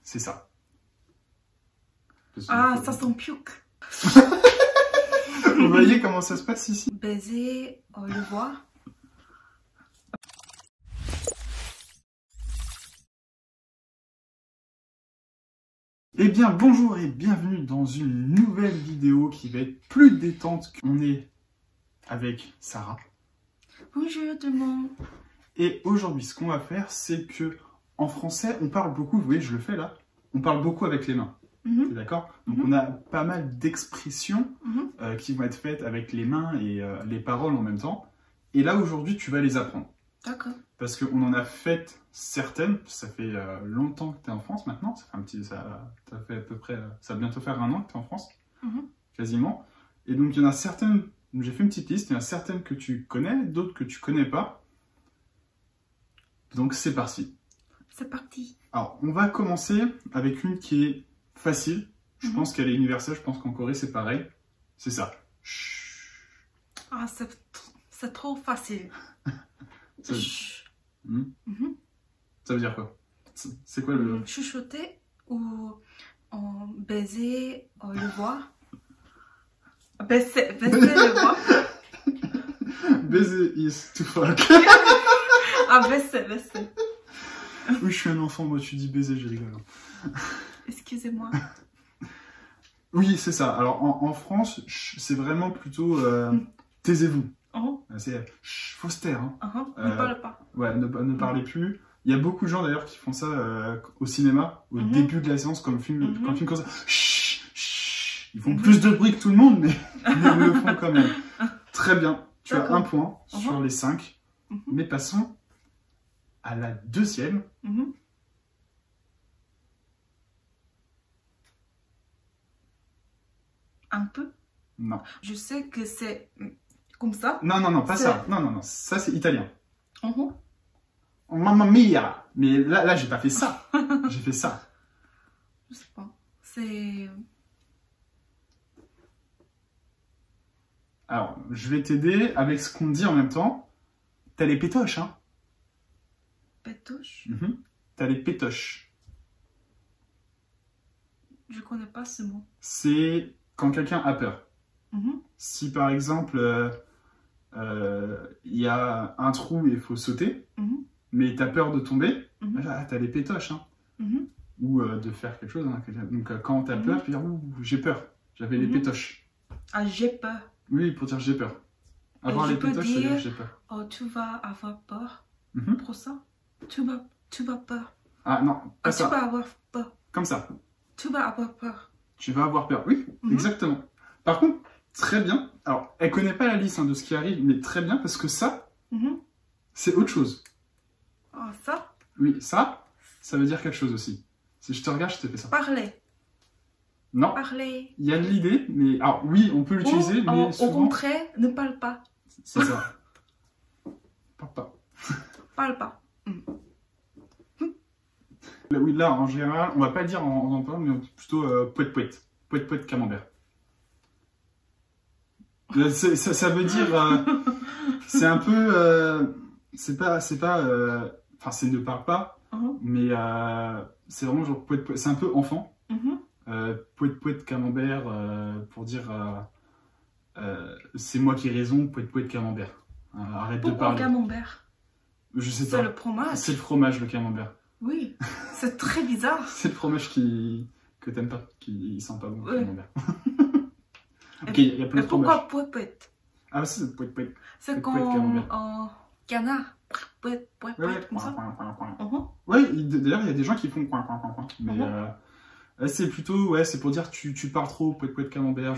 c'est ça. Ah, ça sent piouk. Vous voyez comment ça se passe ici? Baiser, le voir. Eh bien, bonjour et bienvenue dans une nouvelle vidéo qui va être plus détente. On est avec Sarah. Bonjour tout le monde. Et aujourd'hui, ce qu'on va faire, c'est que en français, on parle beaucoup, vous voyez, je le fais là, on parle beaucoup avec les mains. T'es d'accord? Donc on a pas mal d'expressions qui vont être faites avec les mains et les paroles en même temps. Et là, aujourd'hui, tu vas les apprendre. D'accord. Parce qu'on en a fait certaines, ça fait longtemps que tu es en France maintenant, ça fait un petit, ça fait à peu près, ça va bientôt faire 1 an que tu es en France, quasiment. Et donc il y en a certaines, j'ai fait une petite liste, il y en a certaines que tu connais, d'autres que tu connais pas. Donc c'est parti. C'est parti. Alors on va commencer avec une qui est facile, je pense qu'elle est universelle, je pense qu'en Corée c'est pareil, c'est ça. Ah, c'est trop facile. Ça veut dire quoi? C'est quoi le... Chuchoter ou baiser le voir. Baiser le voir. Baiser is to fuck. Ah, baiser. Oui, je suis un enfant, moi tu dis baiser, je rigole. Excusez-moi. Oui, c'est ça. Alors en France, c'est vraiment plutôt taisez-vous. C'est faut se taire. Hein. Ne parle pas. Ouais, ne parlez plus. Il y a beaucoup de gens d'ailleurs qui font ça au cinéma, au début de la séance, comme film, quand le film commence. Chut. Ils font plus de bruit que tout le monde, mais ils le font quand même. Très bien. Tu as 1 point sur les 5. Mais passons à la deuxième. Un peu. Non. Je sais que c'est comme ça. Non, pas ça. Non. Ça, c'est italien. Mamma mia! Mais là j'ai pas fait ça. J'ai fait ça. Je sais pas. C'est... Alors, je vais t'aider avec ce qu'on dit en même temps. T'as les pétoches, hein? Pétoche? T'as les pétoches. Je connais pas ce mot. C'est quand quelqu'un a peur. Si par exemple, il y a un trou et il faut sauter, mais t'as peur de tomber, là, t'as les pétoches. Hein. Ou de faire quelque chose. Hein. Donc quand t'as peur, tu peux dire « Ouh, j'ai peur, j'avais les pétoches ». Ah, j'ai peur. Oui, pour dire « j'ai peur ». Avoir les pétoches, c'est dire « j'ai peur ». Oh, tu vas avoir peur pour ça. Tu vas peur. Ah non, pas ça. Tu vas avoir peur. Comme ça. Tu vas avoir peur. Tu vas avoir peur. Oui, exactement. Par contre, très bien. Alors, elle connaît pas la liste de ce qui arrive, mais très bien, parce que ça, c'est autre chose. Ah, ça? Oui, ça veut dire quelque chose aussi. Si je te regarde, je te fais ça. Parler. Non. Parler. Il y a l'idée, mais... Alors, oui, on peut l'utiliser, mais souvent... Au contraire, ne parle pas. C'est ça. Parle pas. Parle pas. Oui, là, en général, on va pas le dire en parlant, mais plutôt poète-poète. Poète-poète camembert. Ça veut dire... c'est un peu... c'est pas... Enfin, c'est ne parle pas, mais c'est vraiment genre poète-poète. C'est un peu enfant. Poète-poète camembert pour dire... c'est moi qui ai raison, poète-poète camembert. Arrête de parler. Camembert? Je sais pas. C'est le fromage. C'est le fromage, le camembert. Oui, c'est très bizarre. C'est le fromage que t'aimes pas, qui sent pas bon, le camembert. Ok, il y a plein de fromages. Pourquoi poète-poète? Ah, c'est poète-poète. C'est quand canard. Poète, comme ça. Oui, d'ailleurs, il y a des gens qui font coin. Mais c'est plutôt, ouais, c'est pour dire tu pars trop, poète camembert.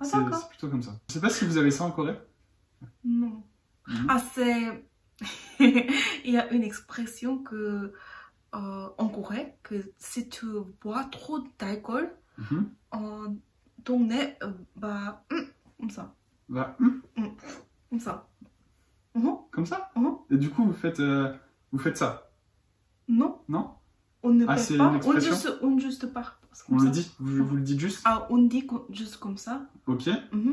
C'est plutôt comme ça. Je sais pas si vous avez ça en Corée. Non. Ah, c'est... Il y a une expression que en Corée, que si tu bois trop d'alcool, ton nez va comme ça. Comme ça. Comme ça. Et du coup, vous faites ça? Non. Non? On ne Ah, fait pas, on juste pas. On le dit? Vous le dites juste? Ah, on dit juste comme ça. Ok.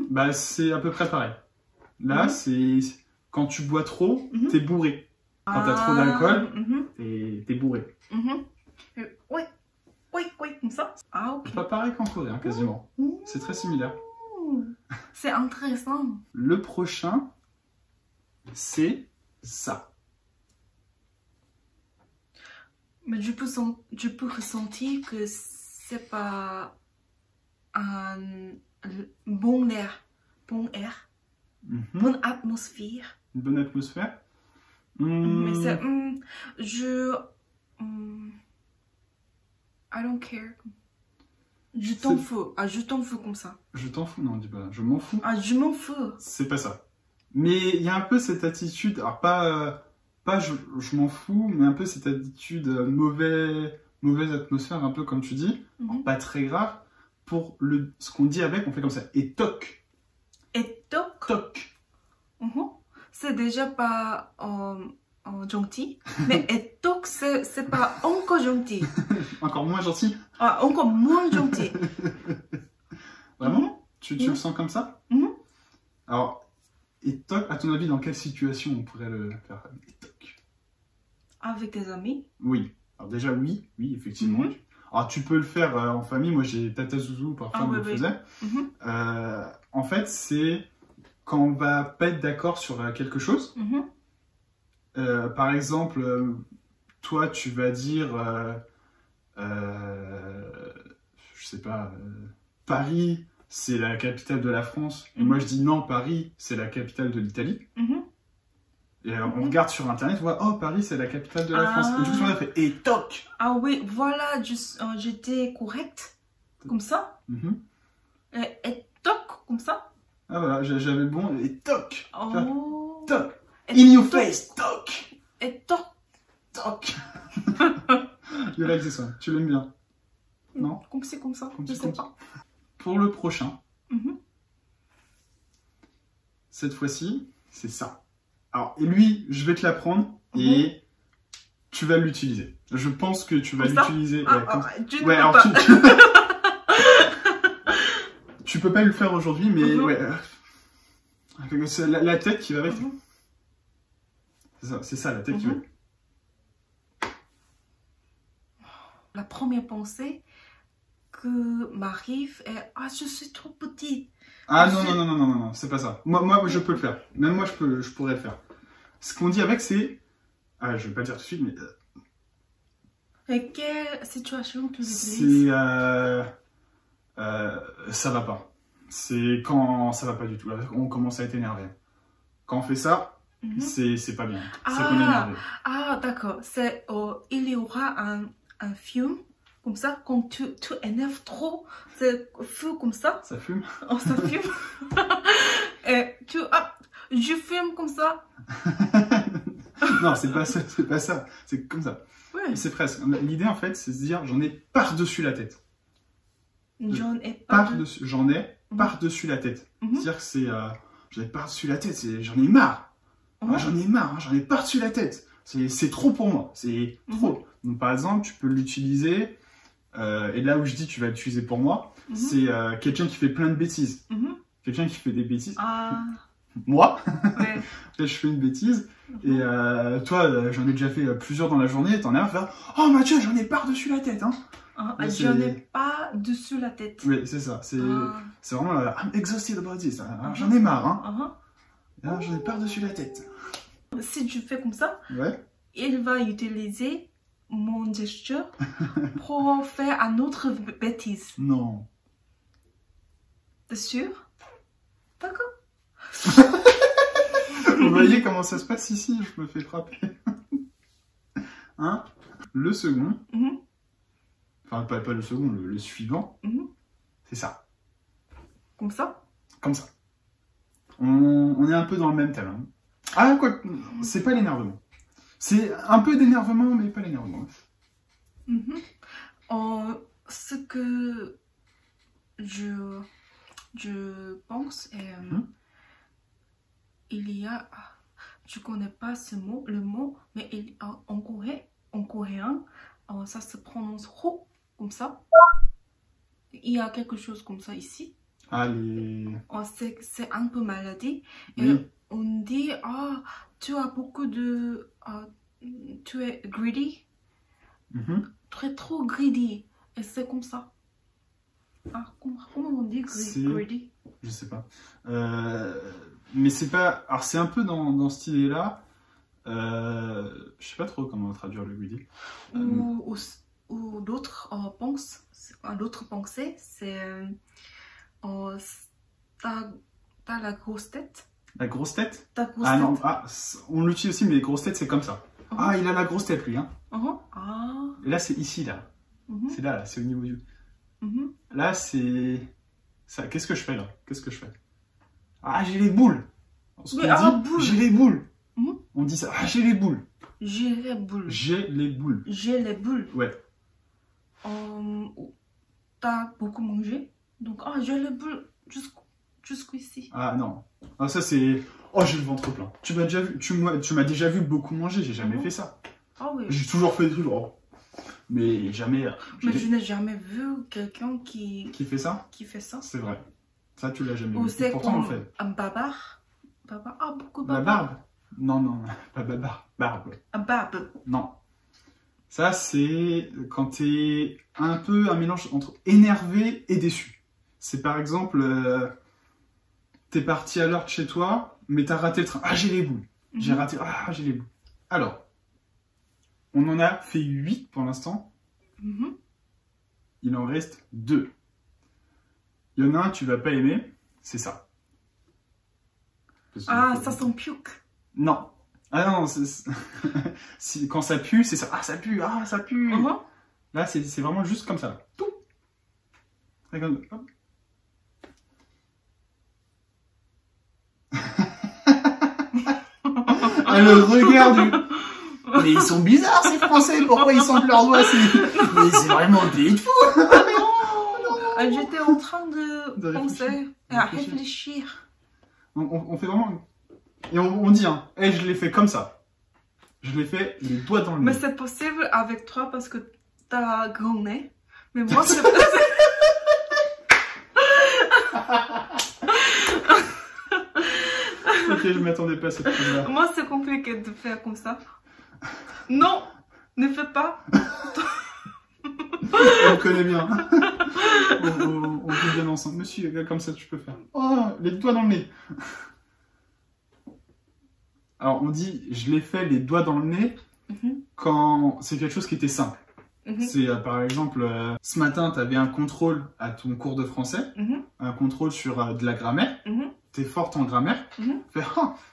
Bah, c'est à peu près pareil. Là, c'est quand tu bois trop, t'es bourré. Quand t'as trop d'alcool, t'es bourré. Ouais. Ah, ok. C'est pas pareil qu'en coréen, quasiment. C'est très similaire. C'est intéressant. Le prochain, c'est ça. Mais je peux ressentir que c'est pas un bon air. Bon air. Bonne atmosphère. Une bonne atmosphère. Mais c'est... I don't care. Je t'en fous. Ah, je t'en fous comme ça. Je t'en fous, non, dis pas. Je m'en fous. Ah, je m'en fous. C'est pas ça. Mais il y a un peu cette attitude, alors pas je m'en fous, mais un peu cette attitude mauvaise atmosphère, un peu comme tu dis. Alors, pas très grave. Pour ce qu'on dit avec, on fait comme ça. Et toc. Et toc. Toc. C'est déjà pas gentil, mais et toc, c'est pas encore gentil. Encore moins gentil. Ah, encore moins gentil. Vraiment? Tu le sens comme ça? Alors, et toc, à ton avis, dans quelle situation on pourrait le faire? Et toc. Avec des amis? Oui. Alors déjà, oui, effectivement. Alors, tu peux le faire en famille. Moi, j'ai Tata Zouzou, parfois, me le faisait. En fait, c'est quand on va pas être d'accord sur quelque chose. Par exemple, toi, tu vas dire, je sais pas, Paris, c'est la capitale de la France. Et moi, je dis non, Paris, c'est la capitale de l'Italie. Et on regarde sur Internet, on voit, oh, Paris, c'est la capitale de la France. Et du coup, on a fait, et toc! Ah oui, voilà, j'étais correcte, comme ça. Et toc, comme ça. Ah voilà, j'avais le bon, et toc! Oh. Toc! In your face, toc! Et toc! Toc! You like this one, tu l'aimes bien? Non? Comme c'est comme ça, je sais pas. Pour le prochain, cette fois-ci, c'est ça. Alors, et lui, je vais te l'apprendre et tu vas l'utiliser. Je pense que tu vas l'utiliser. Ouais, alors tu peux pas le faire aujourd'hui, mais ouais. C'est la tête qui va avec. C'est ça, la tête qui va. La première pensée que m'arrive est ah, je suis trop petite. Ah non, c'est pas ça. Moi, je peux le faire. Même moi, je pourrais le faire. Ce qu'on dit avec, c'est... Ah, je vais pas le dire tout de suite, mais... Et quelle situation tu utilises? C'est... ça va pas. C'est quand ça va pas du tout. On commence à être énervé. Quand on fait ça, c'est pas bien. C'est qu'on est énervé. Ah, d'accord. C'est... il y aura un film... Comme ça, quand tu énerves trop, c'est feu comme ça. Ça fume. Oh, ça fume. Et je fume comme ça. Non, c'est pas ça. C'est comme ça. Ouais. C'est presque. L'idée, en fait, c'est de se dire, j'en ai par-dessus la tête. J'en ai par-dessus la tête. C'est-à-dire que c'est... j'en ai par-dessus la tête, j'en ai marre. J'en ai marre, j'en ai par-dessus la tête. C'est trop pour moi. C'est trop. Donc, par exemple, tu peux l'utiliser... et là où je dis tu vas l'utiliser pour moi, c'est quelqu'un qui fait plein de bêtises. Quelqu'un qui fait des bêtises. Moi, ouais. Là, je fais une bêtise. Et toi, j'en ai déjà fait plusieurs dans la journée. T'en as un à faire. Oh Mathieu, j'en ai par-dessus la tête. Hein. J'en ai pas dessus la tête. Oui, c'est ça. C'est vraiment I'm exhausted about this. J'en ai marre. Hein. J'en ai par-dessus la tête. Si tu fais comme ça, ouais. Il va utiliser mon gesture pour faire un autre bêtise. Non. T'es sûr? D'accord. Vous voyez comment ça se passe ici? Je me fais frapper. Hein? Le second, enfin pas le second, le suivant, c'est ça. Comme ça? Comme ça. On est un peu dans le même thème. Hein. Ah quoi, c'est pas l'énervement. C'est un peu d'énervement, mais pas l'énervement. Ce que je pense est... il y a... Je connais pas le mot, mais en coréen, ça se prononce ho, comme ça. Il y a quelque chose comme ça ici. Ah, les... c'est un peu maladie. Oui. Et on dit, ah, tu as beaucoup de... tu es greedy. Trop greedy. Et c'est comme ça. Ah, comment on dit greedy? Je sais pas. Mais c'est pas... Alors c'est un peu dans cette idée-là. Je sais pas trop comment traduire le greedy. Ou d'autres pensent, d'autres pensées, c'est t'as la grosse tête. La grosse tête? Ta grosse ah tête. Non, on l'utilise aussi, mais les grosses têtes c'est comme ça. Ah, il a la grosse tête lui, hein. Ah. Et là c'est ici, là. C'est là, c'est au niveau du... Là c'est... ça. Qu'est-ce que je fais là? Qu'est-ce que je fais? Ah, j'ai les boules. Boules. J'ai les boules. On dit ça. Ah, j'ai les boules. J'ai les boules. J'ai les boules. J'ai les boules. Ouais. T'as beaucoup mangé. Donc, j'ai les boules jusqu'ici. Ah non. Ah, ça c'est... Oh, j'ai le ventre plein. Tu m'as déjà vu beaucoup manger. J'ai jamais fait ça. Ah oui. J'ai toujours fait des trucs. Mais jamais... Mais je n'ai jamais vu quelqu'un qui fait ça? Qui fait ça. C'est vrai. Ça, tu l'as jamais Ou vu. c'est Pourtant, on comme le fait. un babar. Ah, beaucoup La babar. barbe? Non, pas babar. Barbe. Un barbe. Non. Ça, c'est quand t'es un peu un mélange entre énervé et déçu. C'est par exemple, t'es parti à l'heure de chez toi, mais t'as raté le train. Ah, j'ai les boules. J'ai raté. Ah, j'ai les boules. Alors, on en a fait 8 pour l'instant. Il en reste 2. Il y en a un, tu vas pas aimer, c'est ça. Ah, ça sent puke. Non. Ah non, quand ça pue, c'est ça. Ah, ça pue, ça pue. Là, c'est vraiment juste comme ça. Tout. Hop. Ah, le regard du... Mais ils sont bizarres, ces Français. Pourquoi ils sentent leurs doigts? Mais c'est vraiment des fous. J'étais en train de penser, réfléchir. On fait vraiment... Et on dit, hein, hey, je l'ai fait comme ça. Je l'ai fait les doigts dans le nez. Mais c'est possible avec toi parce que t'as grand nez. Mais moi, c'est... Ok, je m'attendais pas à cette chose-là. Moi, c'est compliqué de faire comme ça. Non, ne fais pas. On connaît bien. On vit bien ensemble. Monsieur, comme ça, tu peux faire. Oh, les doigts dans le nez. Alors, on dit, je l'ai fait les doigts dans le nez quand c'est quelque chose qui était simple. C'est, par exemple, ce matin, tu avais un contrôle à ton cours de français, un contrôle sur de la grammaire. Tu es forte en grammaire. Fais,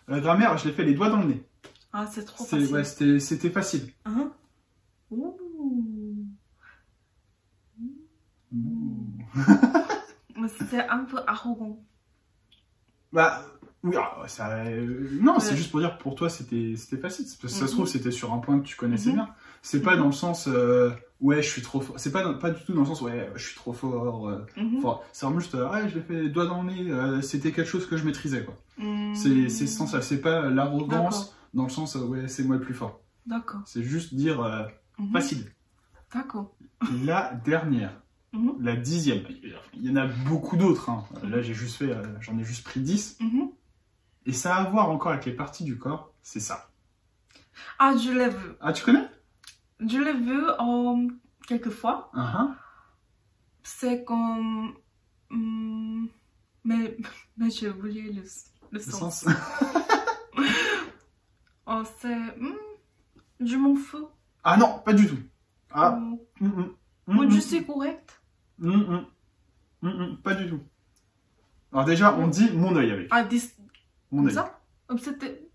la grammaire, je l'ai fait les doigts dans le nez. Ah, c'est trop facile. Ouais, c'était facile. Mais c'était un peu arrogant. Bah, oui, non, c'est juste pour dire, pour toi, c'était facile. Parce que ça se trouve, c'était sur un point que tu connaissais bien. C'est pas dans le sens, ouais, je suis trop fort. C'est pas du tout dans le sens, ouais, je suis trop fort. C'est vraiment juste, ouais, je l'ai fait les doigts dans le nez. C'était quelque chose que je maîtrisais, quoi. C'est ce sens-là. C'est pas l'arrogance dans le sens, ouais, c'est moi le plus fort. D'accord. C'est juste dire, facile. D'accord. La dernière. La 10e. Il y en a beaucoup d'autres. Hein. Là, j'en ai juste pris 10. Et ça a à voir encore avec les parties du corps. C'est ça. Ah, je l'ai vu. Ah, tu connais? Je l'ai vu quelques fois. C'est comme... mais j'ai oublié le sens. Oh, c'est... je m'en fous. Ah non, pas du tout. Ah. Je suis correcte. Pas du tout. Alors déjà, on dit mon œil avec. Ah, mon œil. Ça? C'était...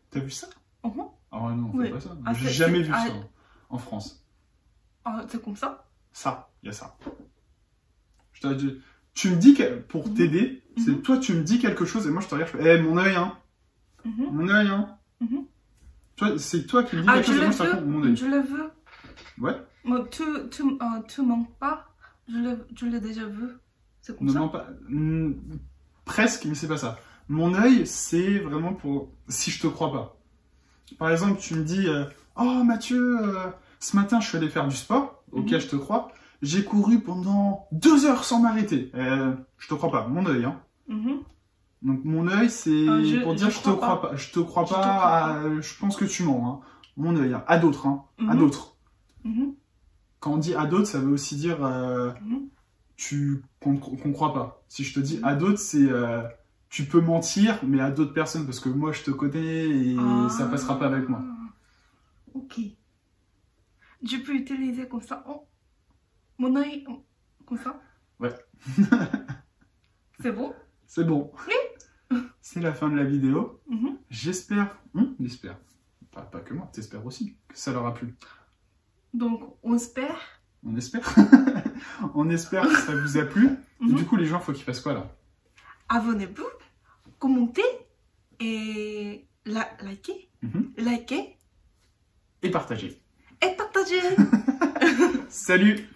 T'as vu ça? Ah non, on oui. fait pas ça. J'ai jamais vu ça en France. Ah, c'est comme ça? Ça, il y a ça. Tu me dis que pour t'aider, c'est toi tu me dis quelque chose et moi je te regarde, je fais, mon œil, hein. Mon œil, hein. C'est toi qui me dis quelque chose et moi je te raconte mon œil. Je le veux. Ouais. Tu manques pas. Je l'ai déjà vu. C'est comme ça. Non, pas. Presque, mais c'est pas ça. Mon œil, c'est vraiment pour... Si je te crois pas. Par exemple, tu me dis, oh Mathieu, ce matin je suis allé faire du sport. Ok, je te crois. J'ai couru pendant 2 heures sans m'arrêter. Je te crois pas. Mon œil, hein. Donc mon œil, c'est pour dire je te crois pas. Je te crois pas. Je pense que tu mens. Hein. Mon œil, hein. À d'autres, hein. À d'autres. Quand on dit à d'autres, ça veut aussi dire qu'on croit pas. Si je te dis à d'autres, c'est tu peux mentir, mais à d'autres personnes, parce que moi je te connais et ça passera pas avec moi. Ok. Je peux utiliser comme ça. Mon œil, comme ça. Ouais. C'est bon? C'est bon. Oui. C'est la fin de la vidéo. J'espère, pas que moi, t'espères aussi que ça leur a plu. Donc, on espère. On espère. On espère que ça vous a plu. Du coup, les gens, faut qu'ils fassent quoi là? Abonnez-vous, commentez et likez. Likez. Et partagez. Et partagez. Salut!